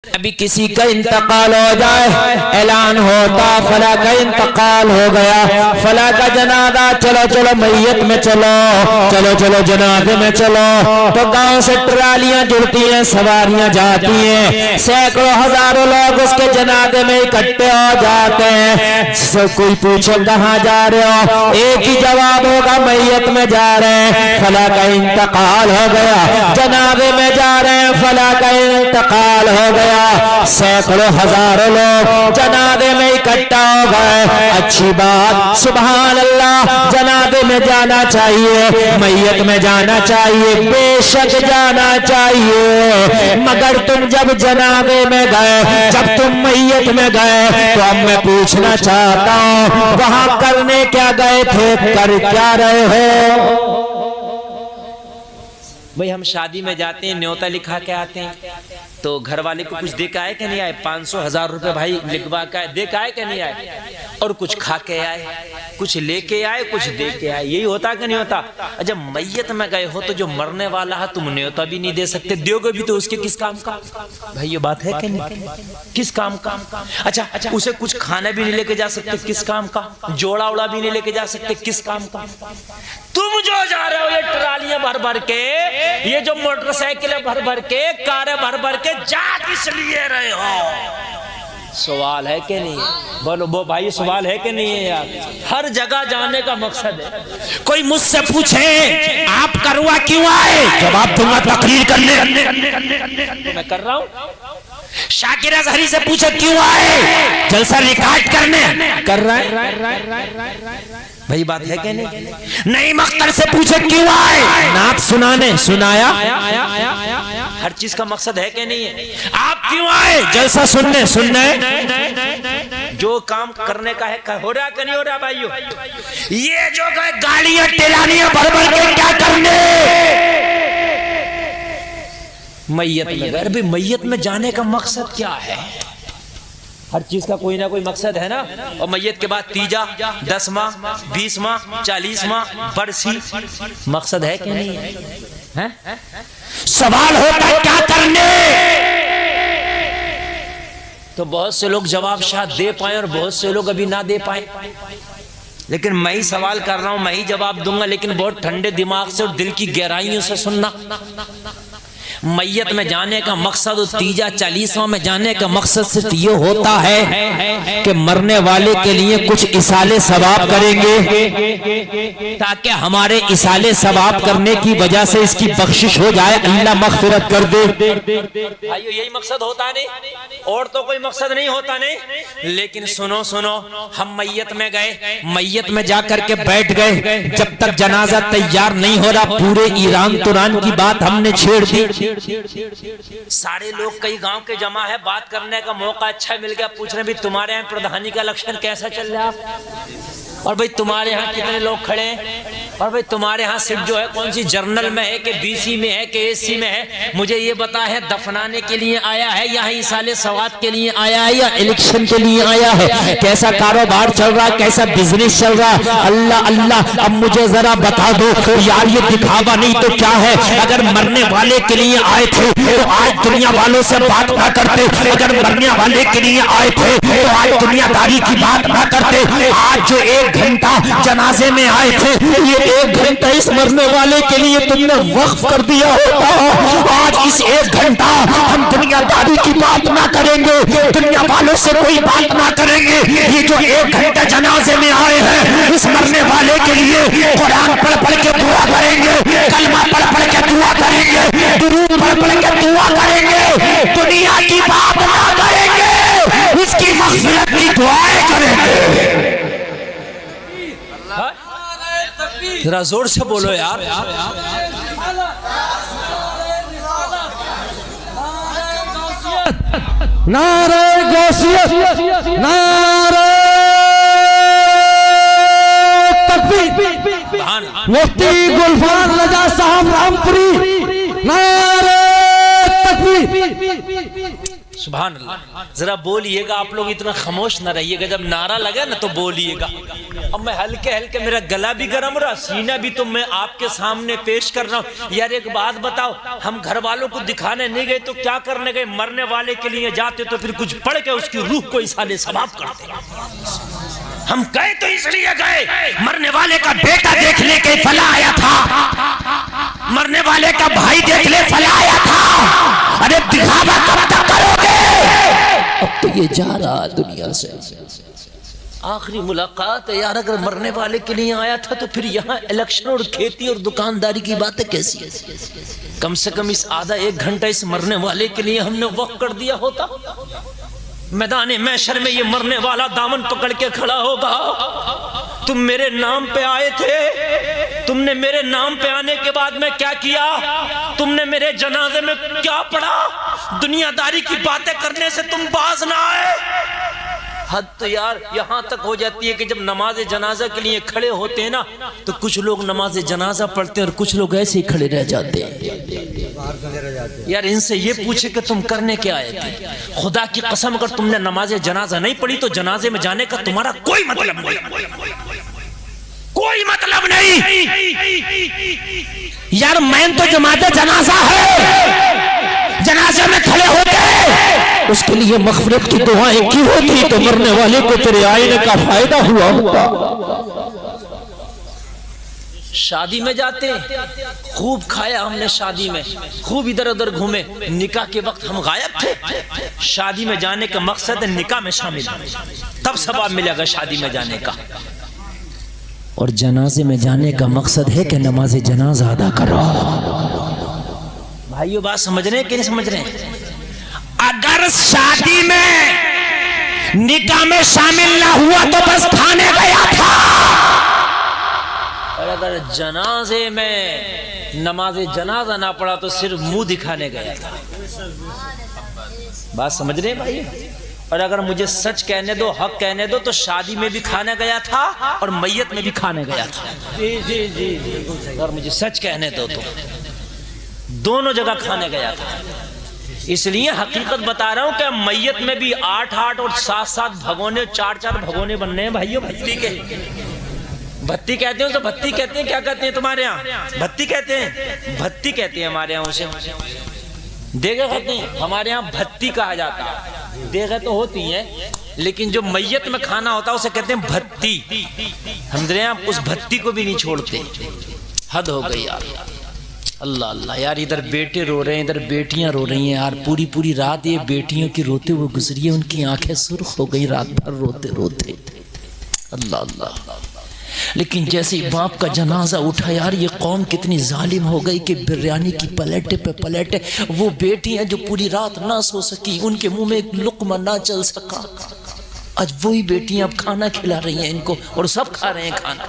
ابھی کسی کا انتقال ہو جائے، اعلان ہوتا فلاں کا انتقال ہو گیا، فلاں کا جنازہ، چلو چلو میت میں چلو، چلو چلو جنازے میں چلو، تو گاؤں سے ٹرالیاں جڑتی ہیں، سواریاں جاتی ہیں، سینکڑوں ہزاروں لوگ اس کے جنازے میں اکٹھے ہو جاتے ہیں۔ کوئی پوچھے کہاں جا رہے ہو، ایک ہی جواب ہوگا میت میں جا رہے ہیں، فلاں کا انتقال ہو گیا، جنازے میں جا رہے ہیں، فلاں کا انتقال ہو گیا۔ سینکڑوں ہزاروں لوگ جنازے میں اکٹھا ہو گئے، اچھی بات، سبحان اللہ، جنازے میں جانا چاہیے، میت میں جانا چاہیے، بے شک جانا چاہیے، مگر تم جب جنازے میں گئے، جب تم میت میں گئے، تو اب میں پوچھنا چاہتا ہوں وہاں کرنے کیا گئے تھے، کر کیا رہے ہو؟ بھئی ہم شادی میں جاتے ہیں، نیوتا لکھا کے آتے ہیں، تو گھر والے کو کچھ دے کے آئے کہ نہیں آئے؟ 500 1000 روپے بھائی لکھوا کے دے کے آئے کہ نہیں آئے؟ اور کچھ کھا کے آئے، کچھ لے کے آئے، کچھ دے کے آئے، یہی ہوتا کہ نہیں ہوتا؟ جب میت میں گئے ہو تو جو مرنے والا ہے تم نیوتا بھی نہیں دے سکتے، دیو گے بھی تو اس کے کس کام کا؟ بھائی یہ بات ہے کہ نہیں؟ کس کام کا؟ اچھا اسے کچھ کھانا بھی نہیں لے کے جا سکتے، کس کام کا؟ جوڑا اوڑا بھی نہیں لے کے جا سکتے، کس کام کا؟ تم جو جا رہے ہو یہ ٹرالیاں بھر بھر کے، یہ جو موٹر سائیکلیں بھر بھر کے، کاریں بھر بھر کے جا کس لیے رہے ہو؟ سوال ہے کہ نہیں؟ بولو وہ بھائی، سوال ہے کہ نہیں ہے یار؟ ہر جگہ جانے کا مقصد ہے۔ کوئی مجھ سے پوچھے آپ کروا کیوں آئے، جواب دوں گا تقریر کرنے، تو میں کر رہا ہوں۔ شاکر اظہری سے پوچھے کیوں آئے، جلسہ ریکارڈ کرنے، کر رہا ہے۔ بھائی بات ہے کہ نہیں؟ نعیم اختر سے پوچھے کیوں آئے، نعت سنانے، سنایا۔ ہر چیز کا مقصد ہے کہ نہیں ہے؟ آپ کیوں آئے، جلسہ سننے، سننے۔ جو کام کرنے کا ہے ہو رہا کہ نہیں ہو رہا بھائیو؟ یہ جو گئے گاڑیاں ٹیلانیاں بھر بھر کے کیا کرنے؟ میت میں گئے۔ بھی میت میں جانے کا مقصد کیا ہے؟ ہر چیز کا کوئی نہ کوئی مقصد ہے نا۔ اور میت کے بعد تیجا، 10واں، 20واں، 40واں، برسی، مقصد ہے کہ نہیں ہے؟ سوال ہوتا ہے کیا کرنے؟ تو بہت سے لوگ جواب شاید دے پائیں اور بہت سے لوگ ابھی نہ دے پائیں، لیکن میں ہی سوال کر رہا ہوں، میں ہی جواب دوں گا، لیکن بہت ٹھنڈے دماغ سے اور دل کی گہرائیوں سے سننا۔ میت میں جانے کا مقصد، تیجا 40واں میں جانے کا مقصد صرف یہ ہوتا ہے کہ مرنے والے کے لیے کچھ اصالے ثواب کریں گے، تاکہ ہمارے اصالے ثواب کرنے کی وجہ سے اس کی بخشش ہو جائے، اللہ مغفرت کر دے۔ بھائیو یہی مقصد ہوتا نہیں، اور تو کوئی مقصد نہیں ہوتا نہیں۔ لیکن سنو سنو، ہم میت میں گئے، میت میں جا کر کے بیٹھ گئے، جب تک جنازہ تیار نہیں ہو رہا پورے ایران توران کی بات ہم نے چھیڑ دی۔ سارے لوگ کئی گاؤں کے جمع ہے، بات کرنے کا موقع اچھا مل گیا، پوچھ رہے بھی تمہارے یہاں پردھانی کا الیکشن کیسا چل رہا ہے، اور بھئی تمہارے ہاں کتنے لوگ کھڑے ہیں، اور بھئی تمہارے ہاں سیٹ جو ہے کون سی جرنل میں ہے کہ بی سی میں ہے کہ اے سی میں ہے، مجھے یہ بتا ہے دفنانے کے لیے آیا ہے یا اصالے ثواب کے لیے آیا ہے یا الیکشن کے لیے آیا ہے، کیسا کاروبار چل رہا ہے، کیسا بزنس چل رہا ہے؟ اللہ اللہ، اب مجھے ذرا بتا دو یار، یہ دکھاوا نہیں تو کیا ہے؟ اگر مرنے والے کے لیے آئے تھے تو آج دنیا والوں سے بات نہ کرتے، اگر مرنے والے کے لیے آئے تھے تو آج دنیا داری کی بات نہ کرتے۔ آج جو 1 گھنٹہ جنازے میں آئے تھے، یہ 1 گھنٹہ اس مرنے والے کے لیے تم نے وقف کر دیا ہوتا۔ آج اس 1 گھنٹہ ہم دنیا داری کی بات نہ کریں گے، دنیا والوں سے کوئی بات نہ کریں گے، یہ جو 1 گھنٹہ جنازے میں آئے ہیں اس مرنے والے کے لیے قرآن پڑھ پڑھ کے دعا کریں گے، کلمہ پڑھ پڑھ کے دعا کریں گے، درود پڑھ پڑھ کے دعا کریں گے، دنیا کی بات نہ کریں گے، اس کی مغفرت کی دعائیں کریں گے۔ ذرا زور سے بولو یار۔ نعرہ غوثیت، نعرہ تکبیر، مفتی گلفان رضا صاحب رامپوری، نعرہ تکبیر۔ سبحان اللہ. ذرا بولیے گا آپ لوگ, اتنا خاموش نہ رہیے گا, جب نعرہ لگا نا تو بولیے گا. اب میں ہلکے ہلکے, میرا گلا بھی گرم رہا, سینہ بھی تو میں آپ کے سامنے پیش کر رہا ہوں. یار ایک بات بتاؤ, ہم گھر والوں کو دکھانے نہیں گئے تو کیا کرنے گئے؟ مرنے والے کے لیے جاتے تو پھر کچھ پڑھ کے اس کی روح کو اصالے ثواب کرتے. ہم گئے تو اس لیے گئے, مرنے والے کا بیٹا دیکھ لے کے فلاں آیا تھا, مرنے والے کا بھائی دیکھ لے فلاں آیا تھا. ارے دکھاوا کب تک کرو گے؟ اب تو یہ جا رہا دنیا سے, آخری ملاقات ہے یار. اگر مرنے والے کے لیے آیا تھا تو پھر یہاں الیکشن اور کھیتی اور دکانداری کی باتیں کیسی ہیں؟ کم سے کم اس آدھا ایک گھنٹہ اس مرنے والے کے لیے ہم نے وقف کر دیا ہوتا. میدان محشر میں یہ مرنے والا دامن پکڑ کے کھڑا ہوگا, تم میرے نام پہ آئے تھے, تم نے میرے نام پہ آنے کے بعد میں کیا کیا, تم نے میرے جنازے میں کیا پڑھا, دنیا داری کی باتیں کرنے سے تم باز نہ آئے. حد تو یار یہاں تک ہو جاتی ہے کہ جب نماز جنازہ کے لیے کھڑے ہوتے ہیں نا تو کچھ لوگ نماز جنازہ پڑھتے ہیں اور کچھ لوگ ایسے ہی کھڑے رہ جاتے ہیں. یار ان سے یہ پوچھے کہ تم کرنے کیا آئے تھے؟ خدا کی قسم اگر تم نے نماز جنازہ نہیں پڑھی تو جنازے میں جانے کا تمہارا کوئی مطلب نہیں, کوئی مطلب نہیں. یار مین تو جماعت جنازہ ہے, جنازے میں کھڑے ہوتے اس کے لیے مغفرت کی دعائیں کی ہوتی تو مرنے والے کو تیرے آئینے کا فائدہ ہوا ہوتا. شادی میں جاتے خوب کھایا ہم نے, شادی میں خوب ادھر ادھر گھومے, نکاح کے وقت ہم غائب تھے. شادی میں جانے کا مقصد ہے نکاح میں شامل, تب ثواب ملے گا شادی میں جانے کا. اور جنازے میں جانے کا مقصد ہے کہ نماز جنازہ ادا کرو. بھائیو بات سمجھ رہے ہیں کہ نہیں سمجھ رہے ہیں؟ اگر شادی میں نکاح میں شامل نہ ہوا تو بس کھانے گیا تھا, اور اگر جنازے میں نماز جنازہ نہ پڑھا تو صرف منہ دکھانے گیا تھا. بات سمجھ رہے ہیں بھائی؟ اور اگر مجھے سچ کہنے دو, حق کہنے دو, تو شادی میں بھی کھانے گیا تھا اور میت میں بھی کھانے گیا تھا. جی جی جی, اگر مجھے سچ کہنے دو تو دونوں جگہ کھانے گیا تھا. اس لیے حقیقت بتا رہا ہوں کہ میت میں بھی 8 اور 7 بھگونے, 4 بھگونے بننے ہیں بھائیو. بھتی کے بھتی کہتے ہیں, تو بھتی کہتے ہیں, کیا کہتے ہیں تمہارے یہاں؟ بھتی کہتے ہیں, بھتی کہتے ہیں ہمارے یہاں اسے. دیگے کہتے ہیں, ہمارے یہاں بھتی کہا جاتا ہے. دیگے تو ہوتی ہیں لیکن جو میت میں کھانا ہوتا ہے اسے کہتے ہیں بھتی. ہم یہاں اس بھتی کو بھی نہیں چھوڑتے. حد ہو گئی یار. اللہ اللہ یار, ادھر بیٹے رو رہے ہیں, ادھر بیٹیاں رو رہی ہیں یار. پوری رات یہ بیٹیوں کی روتے ہوئے گزری ہے, ان کی آنکھیں سرخ ہو گئی رات بھر روتے روتے. اللہ اللہ. لیکن جیسے باپ کا جنازہ اٹھا یار, یہ قوم کتنی ظالم ہو گئی کہ بریانی کی پلیٹے پہ پلیٹے. وہ بیٹیاں جو پوری رات نہ سو سکی, ان کے منہ میں ایک لقمہ نہ چل سکا, آج وہی بیٹیاں اب کھانا کھلا رہی ہیں ان کو, اور سب کھا رہے ہیں کھانا.